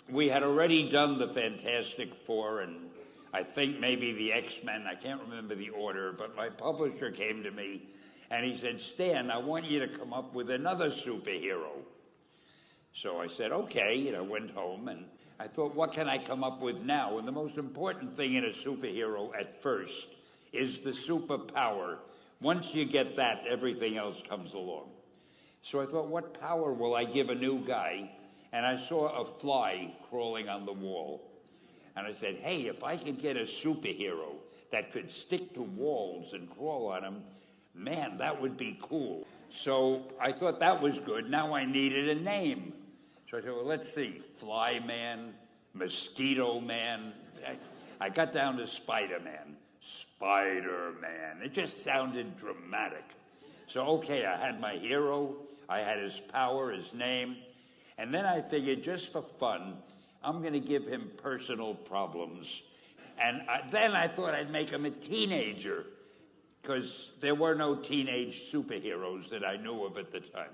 We had already done the Fantastic Four and I think maybe the X-Men. I can't remember the order, but my publisher came to me and he said, Stan, I want you to come up with another superhero. So I said, okay, and I went home and I thought, what can I come up with now? And the most important thing in a superhero at first is the superpower. Once you get that, everything else comes along. So I thought, what power will I give a new guy? And I saw a fly crawling on the wall. And I said, hey, if I could get a superhero that could stick to walls and crawl on them, man, that would be cool. So I thought that was good. Now I needed a name. So I said, well, let's see, Fly Man, Mosquito Man. I got down to Spider-Man. Spider-Man. It just sounded dramatic. So, okay, I had my hero. I had his power, his name. And then I figured, just for fun, I'm going to give him personal problems. And then I thought I'd make him a teenager, because there were no teenage superheroes that I knew of at the time.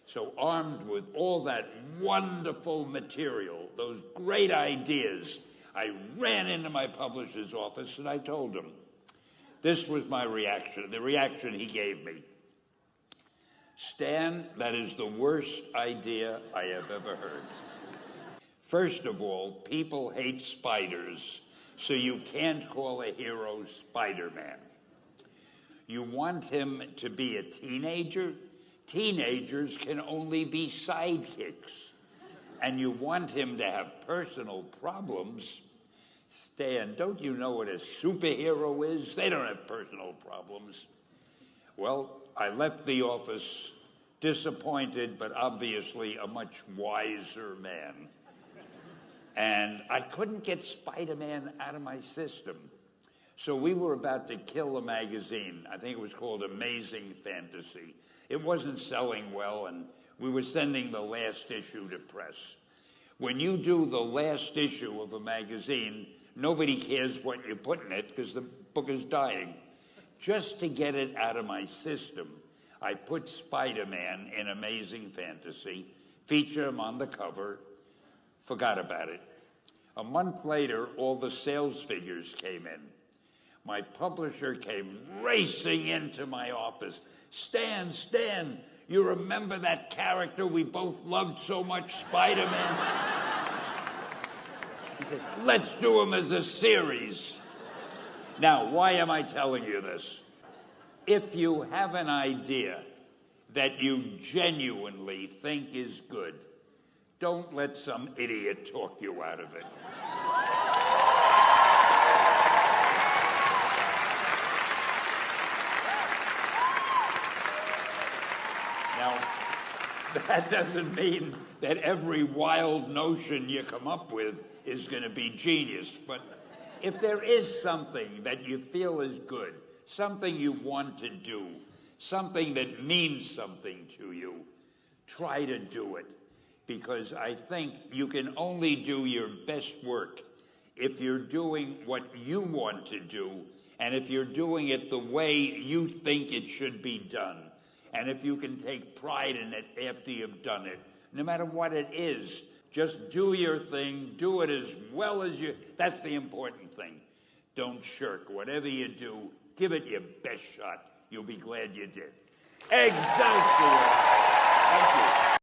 So armed with all that wonderful material, those great ideas, I ran into my publisher's office and I told him. This was my reaction, the reaction he gave me. Stan, that is the worst idea I have ever heard. First of all, people hate spiders, so you can't call a hero Spider-Man. You want him to be a teenager? Teenagers can only be sidekicks. And you want him to have personal problems? Stan, don't you know what a superhero is? They don't have personal problems. Well, I left the office disappointed, but obviously a much wiser man. And I couldn't get Spider-Man out of my system. So we were about to kill a magazine. I think it was called Amazing Fantasy. It wasn't selling well, and we were sending the last issue to press. When you do the last issue of a magazine, nobody cares what you put in it because the book is dying. Just to get it out of my system, I put Spider-Man in Amazing Fantasy, feature him on the cover, forgot about it. A month later, all the sales figures came in. My publisher came racing into my office. Stan, you remember that character we both loved so much, Spider-Man? He said, let's do him as a series. Now, why am I telling you this? If you have an idea that you genuinely think is good, don't let some idiot talk you out of it. Now, that doesn't mean that every wild notion you come up with is going to be genius. But if there is something that you feel is good, something you want to do, something that means something to you, try to do it. Because I think you can only do your best work if you're doing what you want to do, and if you're doing it the way you think it should be done. And if you can take pride in it after you've done it, no matter what it is, just do your thing, do it as well as you, that's the important thing. Don't shirk. Whatever you do, give it your best shot. You'll be glad you did. Excelsior! Thank you.